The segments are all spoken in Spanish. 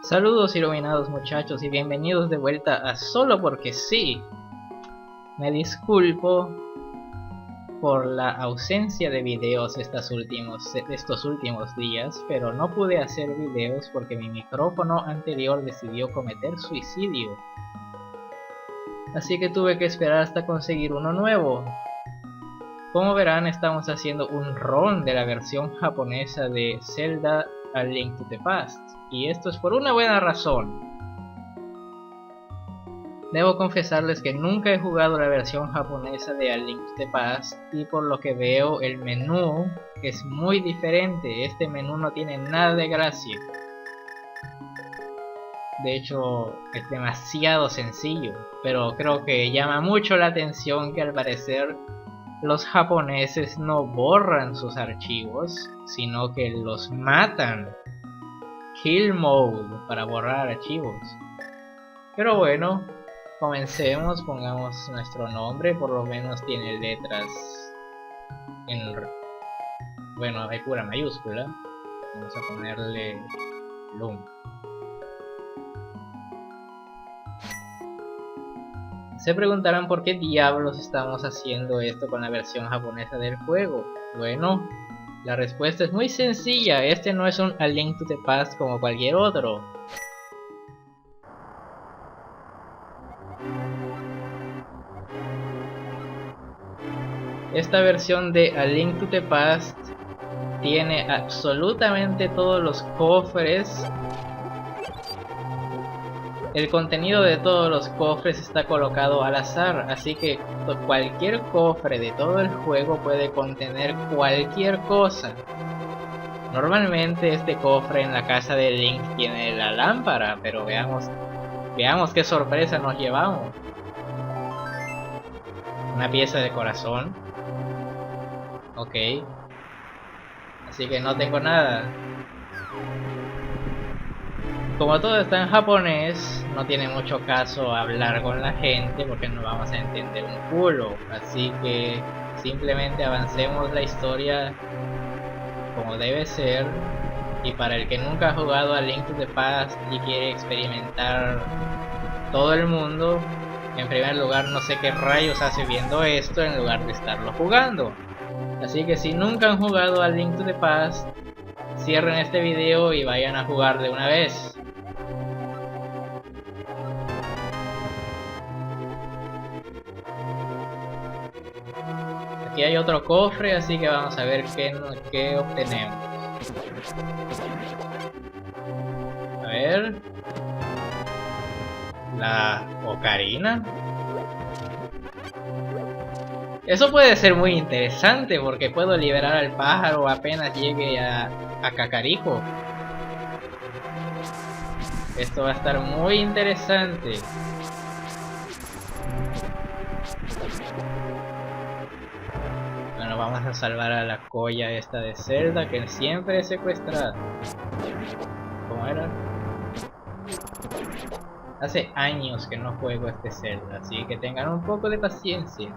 Saludos iluminados muchachos y bienvenidos de vuelta a Solo Porque Sí. Me disculpo por la ausencia de videos estos últimos días, pero no pude hacer videos porque mi micrófono anterior decidió cometer suicidio. Así que tuve que esperar hasta conseguir uno nuevo. Como verán, estamos haciendo un run de la versión japonesa de Zelda A Link to the Past. Y esto es por una buena razón. Debo confesarles que nunca he jugado la versión japonesa de A Link to the Past, y por lo que veo el menú es muy diferente. Este menú no tiene nada de gracia. De hecho es demasiado sencillo, pero creo que llama mucho la atención que al parecer los japoneses no borran sus archivos, sino que los matan. Kill mode para borrar archivos. Pero bueno, comencemos, pongamos nuestro nombre, por lo menos tiene letras bueno, hay pura mayúscula. Vamos a ponerle Lum. Se preguntarán por qué diablos estamos haciendo esto con la versión japonesa del juego. Bueno, la respuesta es muy sencilla. Este no es un A Link to the Past como cualquier otro. Esta versión de A Link to the Past tiene absolutamente todos los cofres. El contenido de todos los cofres está colocado al azar, así que cualquier cofre de todo el juego puede contener cualquier cosa. Normalmente este cofre en la casa de Link tiene la lámpara, pero veamos qué sorpresa nos llevamos. Una pieza de corazón. Ok. Así que no tengo nada. Como todo está en japonés, no tiene mucho caso hablar con la gente porque no vamos a entender un culo. Así que simplemente avancemos la historia como debe ser. Y para el que nunca ha jugado a Link to the Past y quiere experimentar todo el mundo, en primer lugar no sé qué rayos hace viendo esto en lugar de estarlo jugando. Así que si nunca han jugado a Link to the Past, cierren este video y vayan a jugar de una vez. Aquí hay otro cofre, así que vamos a ver qué obtenemos. A ver. La ocarina. Eso puede ser muy interesante porque puedo liberar al pájaro apenas llegue a Kakariko. Esto va a estar muy interesante. Bueno, vamos a salvar a la colla esta de Zelda que siempre es secuestrada. ¿Cómo era? Hace años que no juego este Zelda, así que tengan un poco de paciencia.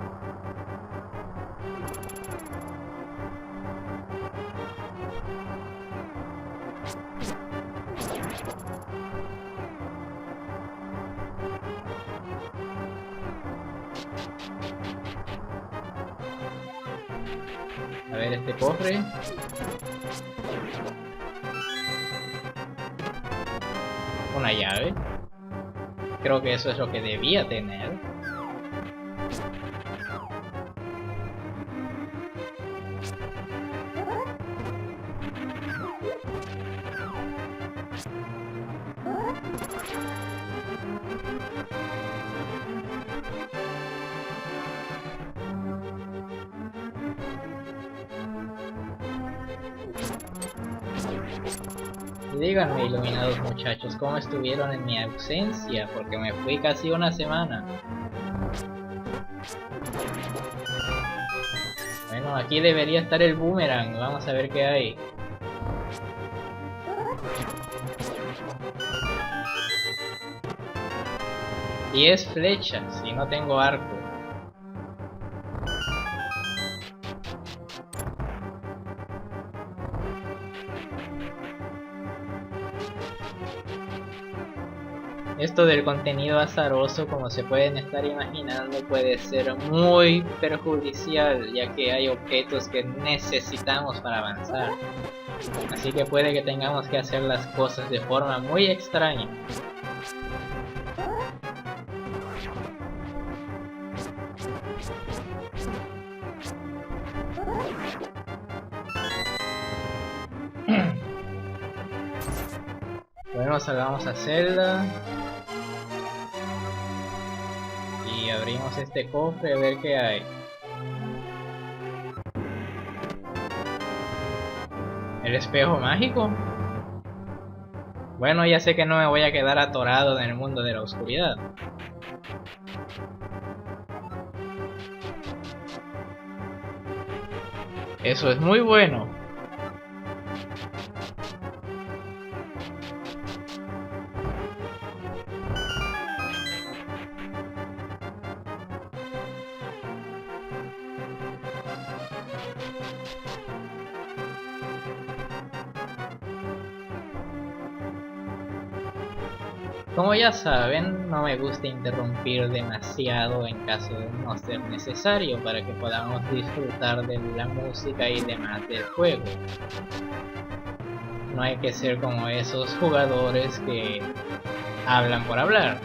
A ver este cofre. Una llave. Creo que eso es lo que debía tener. Díganme, iluminados muchachos, cómo estuvieron en mi ausencia, porque me fui casi una semana. Bueno, aquí debería estar el boomerang, vamos a ver qué hay. Y es flechas, y no tengo arco. Esto del contenido azaroso, como se pueden estar imaginando, puede ser muy perjudicial, ya que hay objetos que necesitamos para avanzar. Así que puede que tengamos que hacer las cosas de forma muy extraña. Bueno, salgamos a Zelda. Y abrimos este cofre a ver qué hay. ¿El espejo mágico? Bueno, ya sé que no me voy a quedar atorado en el mundo de la oscuridad. Eso es muy bueno. Como ya saben, no me gusta interrumpir demasiado en caso de no ser necesario para que podamos disfrutar de la música y demás del juego. No hay que ser como esos jugadores que hablan por hablar.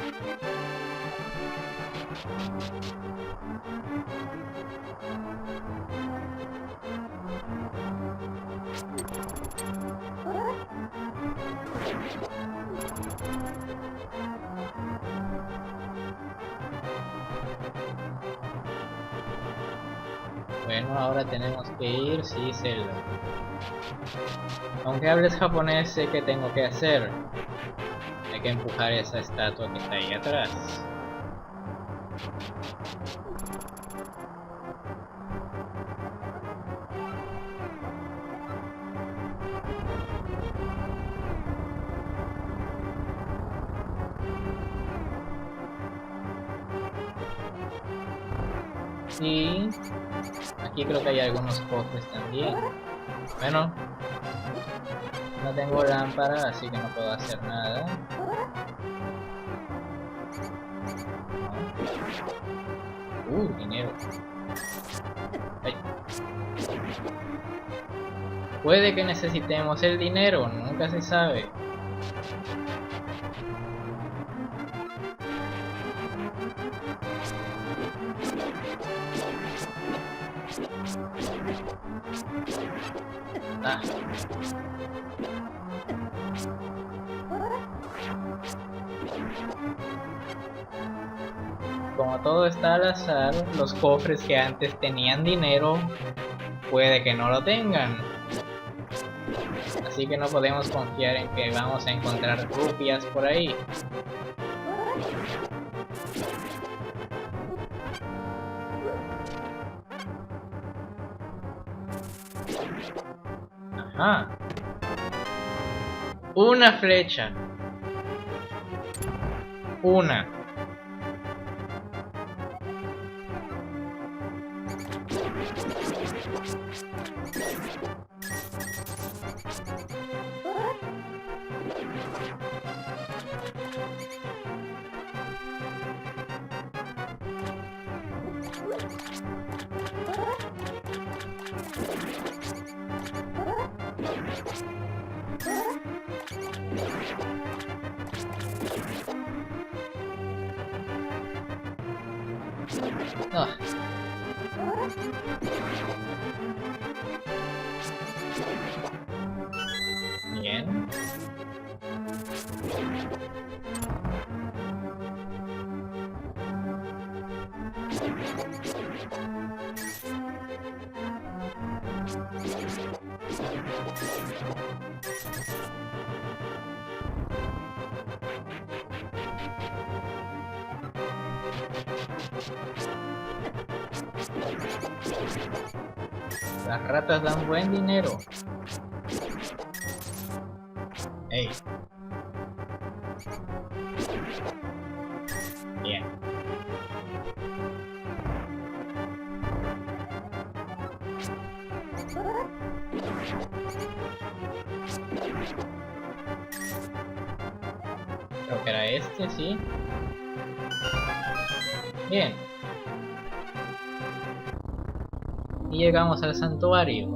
Bueno, ahora tenemos que ir, sí, Zelda. Aunque hables japonés, sé que tengo que hacer. Hay que empujar esa estatua que está ahí atrás. Y aquí creo que hay algunos cofres también. Bueno, no tengo lámpara, así que no puedo hacer nada. Dinero. Ay. Puede que necesitemos el dinero, nunca se sabe. Ah. Como todo está al azar, los cofres que antes tenían dinero, puede que no lo tengan. Así que no podemos confiar en que vamos a encontrar rupias por ahí. Ajá. Una flecha. Una. Ah. Bien. Las ratas dan buen dinero. Hey. Bien. Creo que era este, sí. Bien. Y llegamos al santuario.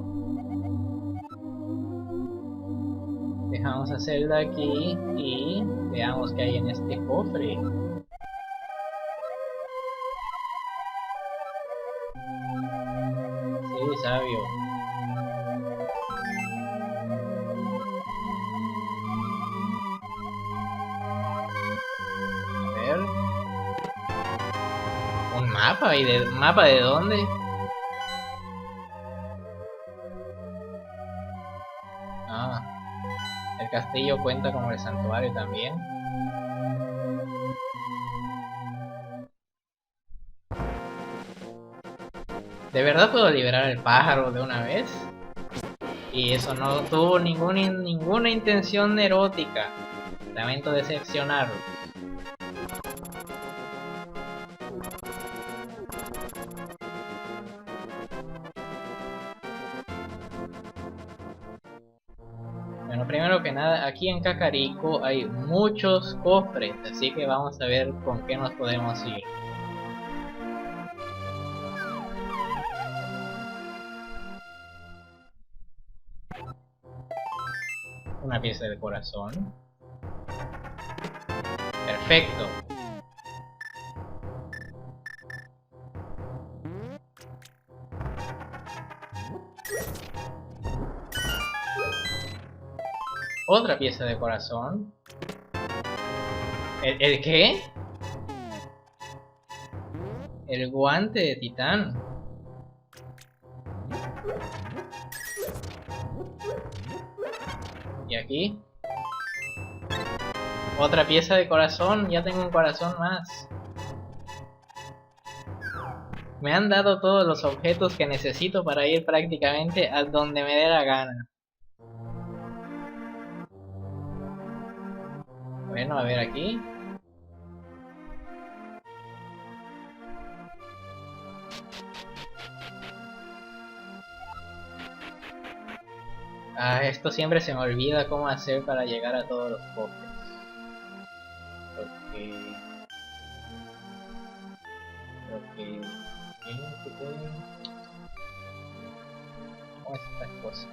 Dejamos a Zelda aquí y veamos qué hay en este cofre. Sí, sabio. A ver. ¿Un mapa? ¿Y de mapa de dónde? Ah, el castillo cuenta como el santuario también. ¿De verdad puedo liberar al pájaro de una vez? Y eso no tuvo ninguna intención erótica. Lamento decepcionarlo. Bueno, primero que nada, aquí en Kakariko hay muchos cofres, así que vamos a ver con qué nos podemos ir. Una pieza de corazón. Perfecto. Otra pieza de corazón. ¿El qué? El guante de titán. Y aquí. Otra pieza de corazón. Ya tengo un corazón más. Me han dado todos los objetos que necesito para ir prácticamente a donde me dé la gana. Bueno, a ver aquí. Ah, esto siempre se me olvida cómo hacer para llegar a todos los cofres. Ok. ¿Cómo es esta cosa?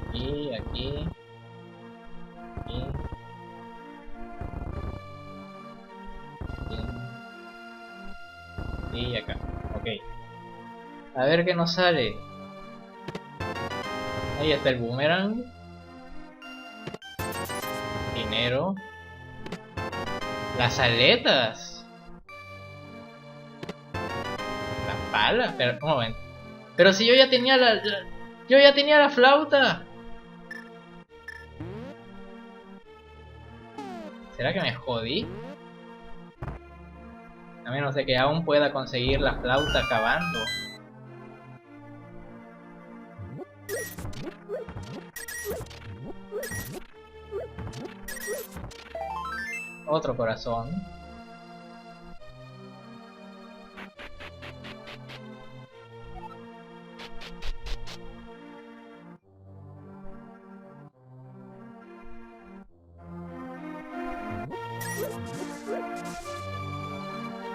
Aquí, aquí. Aquí. Aquí. Y acá. Ok. A ver qué nos sale. Ahí está el boomerang. Dinero. Las aletas. La pala. Pero, un momento. Pero si yo ya tenía yo ya tenía la flauta. ¿Será que me jodí? A menos de que aún pueda conseguir la flauta acabando. Otro corazón.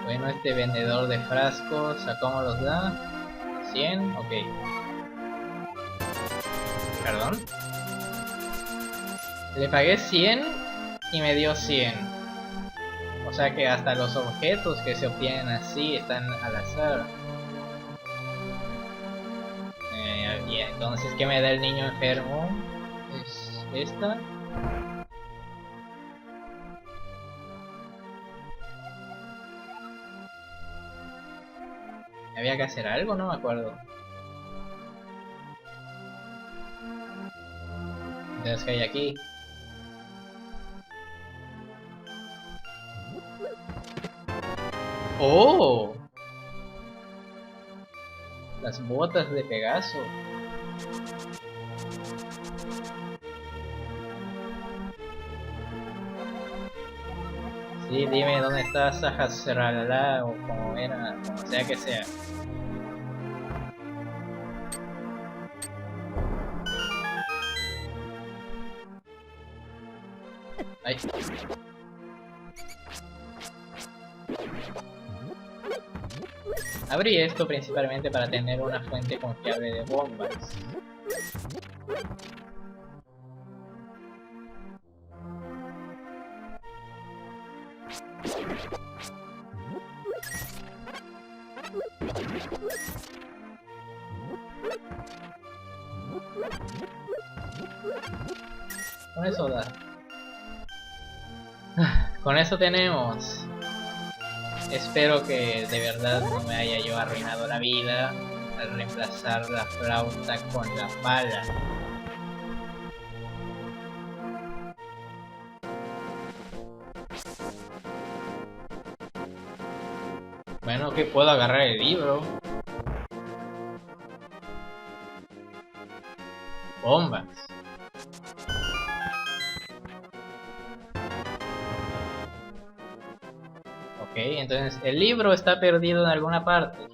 Bueno, este vendedor de frascos, ¿a cómo los da? 100, ok. Perdón. Le pagué 100 y me dio 100. O sea que hasta los objetos que se obtienen así están al azar. Y entonces, ¿qué me da el niño enfermo? ¿Es esta? ¿Había que hacer algo? No me acuerdo. Entonces, ¿qué hay aquí? ¡Oh! Las botas de Pegaso. Sí, dime dónde está Sahasrara o como era, como sea que sea. Ay. Abrí esto principalmente para tener una fuente confiable de bombas. Con eso da. Con eso tenemos. Espero que de verdad no me haya yo arruinado la vida al reemplazar la flauta con la pala. Bueno, que puedo agarrar el libro. Bombas. Ok, entonces el libro está perdido en alguna parte.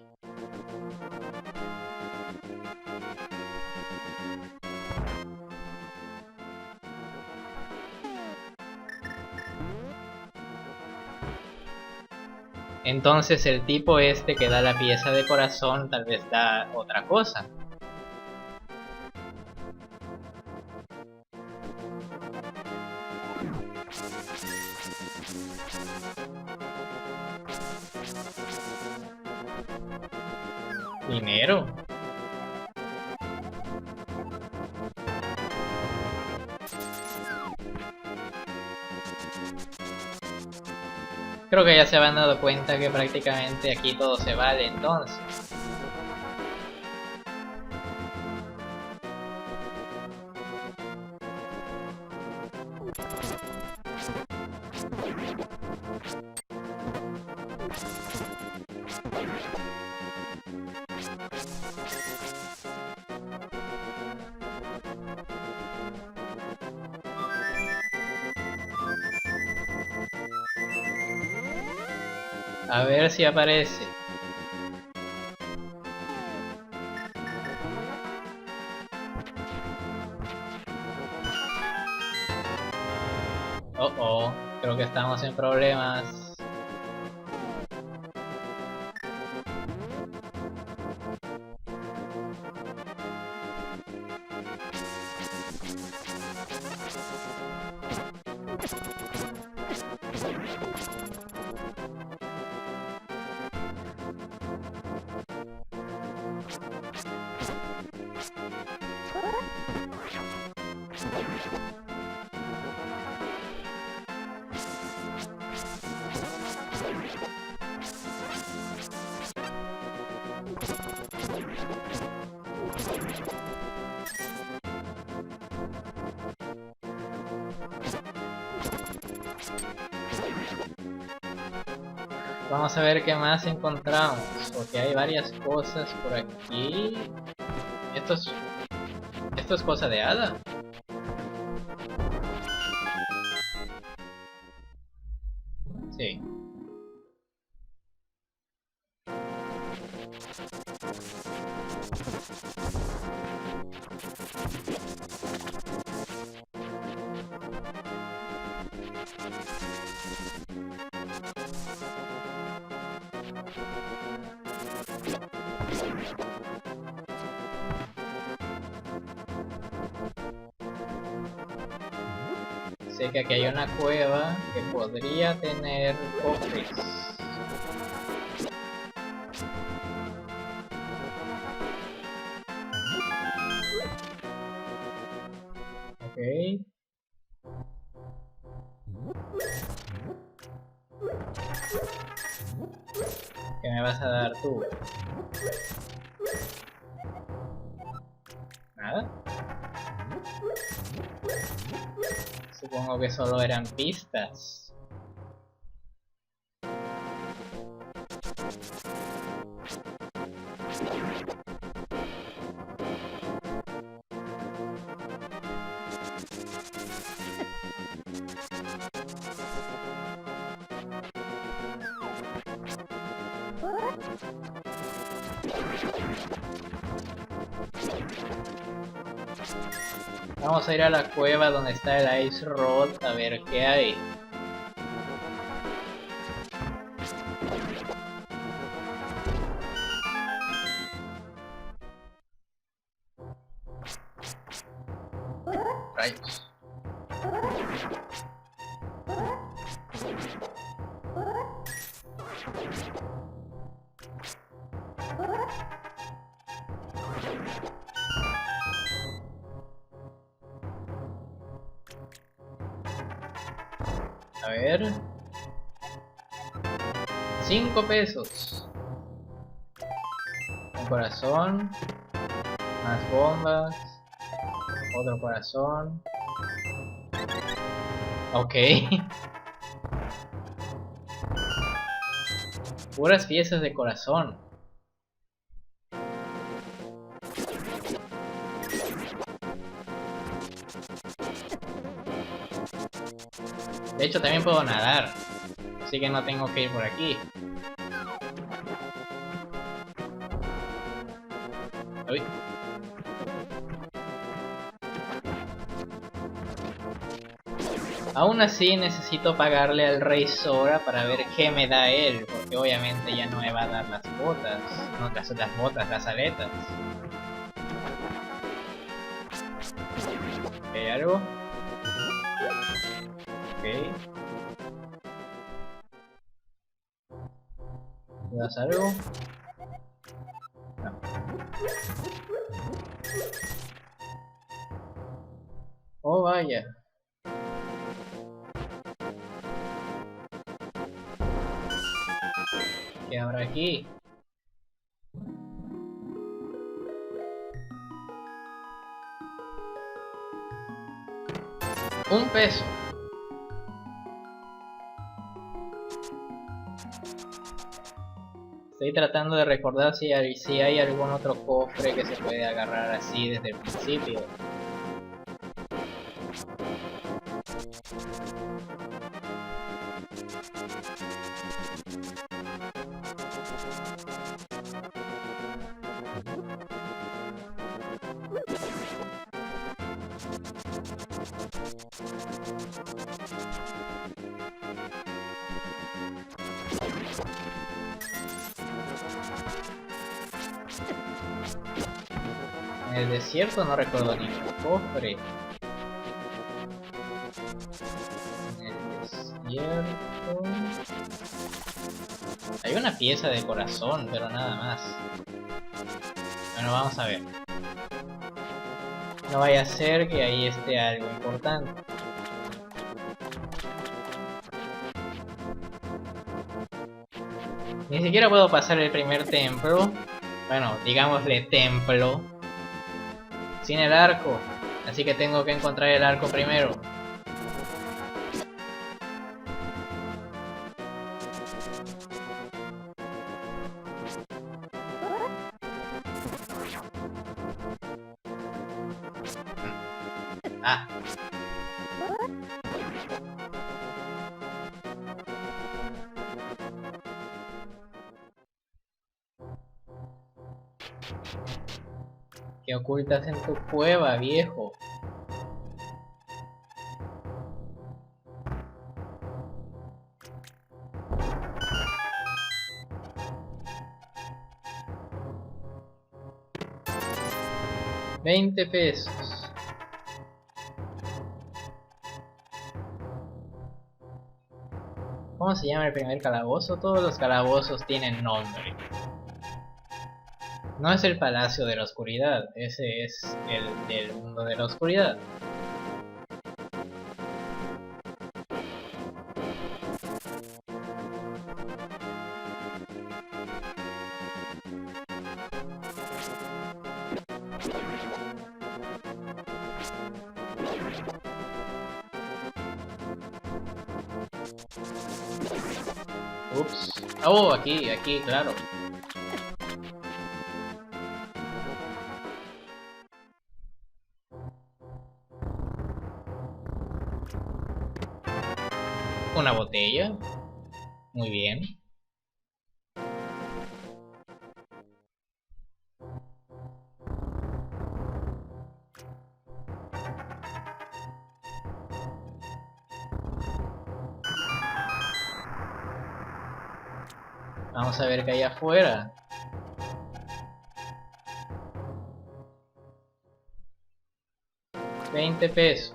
Entonces el tipo este que da la pieza de corazón tal vez da otra cosa. Dinero. Creo que ya se habían dado cuenta que prácticamente aquí todo se vale entonces. A ver si aparece. Oh, creo que estamos en problemas. Vamos a ver qué más encontramos, porque hay varias cosas por aquí. Esto es cosa de hada. Sí. Sé que aquí hay una cueva que podría tener cofres. Ok. ¿Qué me vas a dar tú? ¿Nada? Supongo que solo eran pistas. Vamos a ir a la cueva donde está el Ice Rod a ver qué hay. Rayos. A ver. 5 pesos. Un corazón. Más bombas. Otro corazón. Ok. Puras piezas de corazón. De hecho también puedo nadar. Así que no tengo que ir por aquí. Uy. Aún así necesito pagarle al Rey Sora para ver qué me da él, porque obviamente ya no me va a dar las botas, no las botas, las aletas. ¿Hay algo? Ok. ¿Me das algo? No. Oh, vaya. ¿Qué habrá aquí? Un peso. Estoy tratando de recordar si hay algún otro cofre que se puede agarrar así desde el principio. En el desierto no recuerdo ningún cofre. En el desierto... Hay una pieza de corazón, pero nada más. Bueno, vamos a ver. No vaya a ser que ahí esté algo importante. Ni siquiera puedo pasar el primer templo. Bueno, digámosle templo. Sin el arco. Así que tengo que encontrar el arco primero. Ah. ¿Qué ocultas en tu cueva, viejo? $20. ¿Cómo se llama el primer calabozo? Todos los calabozos tienen nombre. No es el Palacio de la Oscuridad, ese es el del Mundo de la Oscuridad. Ups. Oh, aquí, claro. Una botella. Muy bien. Vamos a ver qué hay afuera. $20.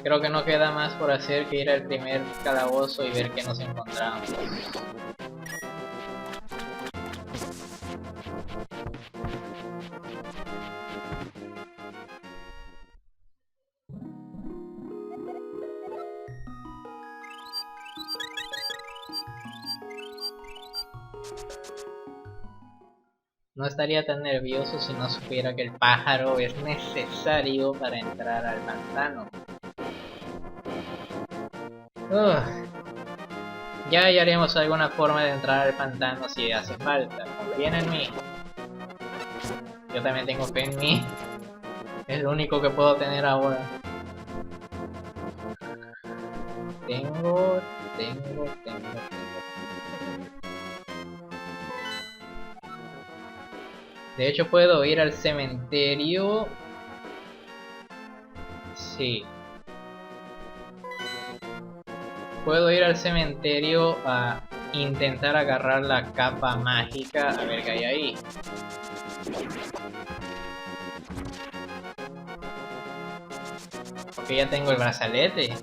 Creo que no queda más por hacer que ir al primer calabozo y ver qué nos encontramos. No estaría tan nervioso si no supiera que el pájaro es necesario para entrar al pantano. Ya hallaremos alguna forma de entrar al pantano si hace falta. Confíen en mí. Yo también tengo fe en mí. Es lo único que puedo tener ahora. Tengo. De hecho puedo ir al cementerio. Sí. Puedo ir al cementerio a intentar agarrar la capa mágica. A ver qué hay ahí. Porque ya tengo el brazalete.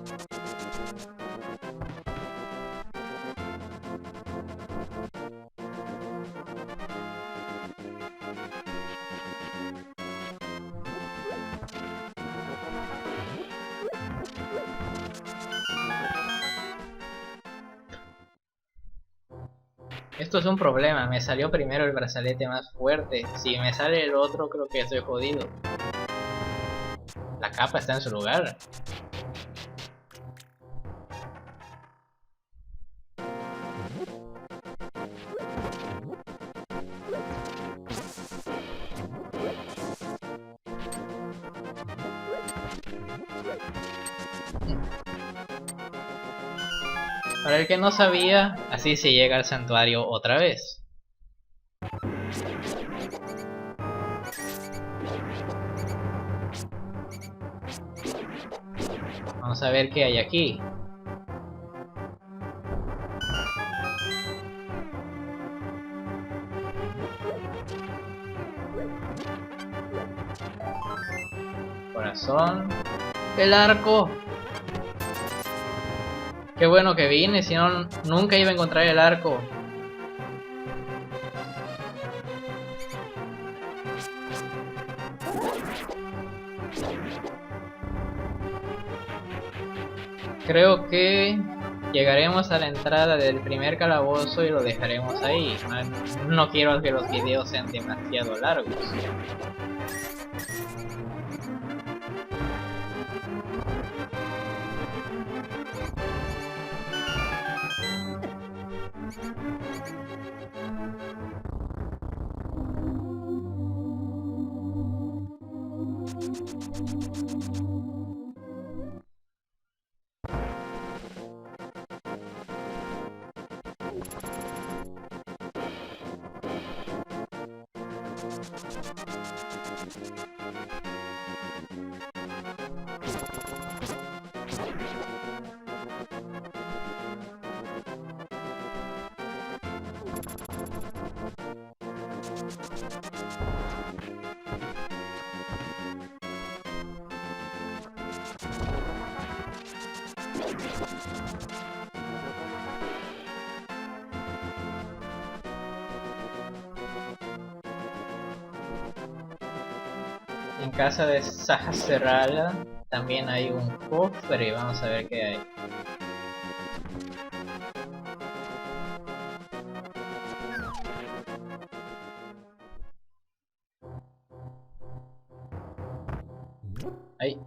Esto es un problema, me salió primero el brazalete más fuerte. Si me sale el otro, creo que estoy jodido. La capa está en su lugar. Para el que no sabía, así se llega al santuario otra vez. Vamos a ver qué hay aquí. Corazón. El arco. Qué bueno que vine, si no nunca iba a encontrar el arco. Creo que llegaremos a la entrada del primer calabozo y lo dejaremos ahí. No quiero que los videos sean demasiado largos. En casa de Sahasrara también hay un cofre, vamos a ver qué hay. Ahí.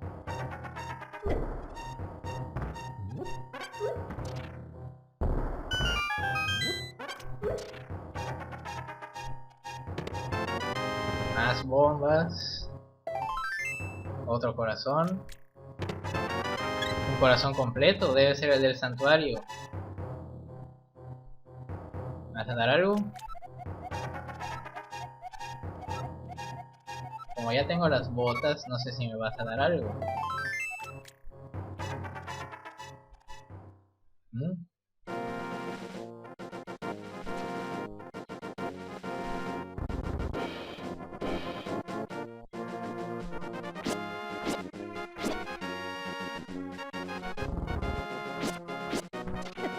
Más bombas. Otro corazón. Un corazón completo, debe ser el del santuario. ¿Me vas a dar algo? como ya tengo las botas, no sé si me vas a dar algo. ¿Mm?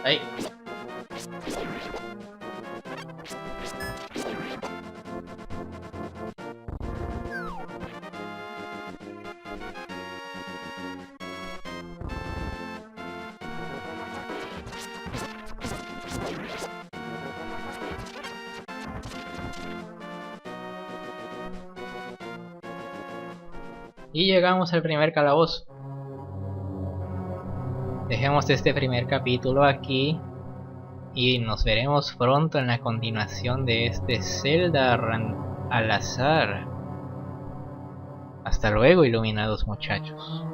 ¡Ay! Y llegamos al primer calabozo. Dejemos este primer capítulo aquí y nos veremos pronto en la continuación de este Zelda Run al azar. Hasta luego, iluminados muchachos.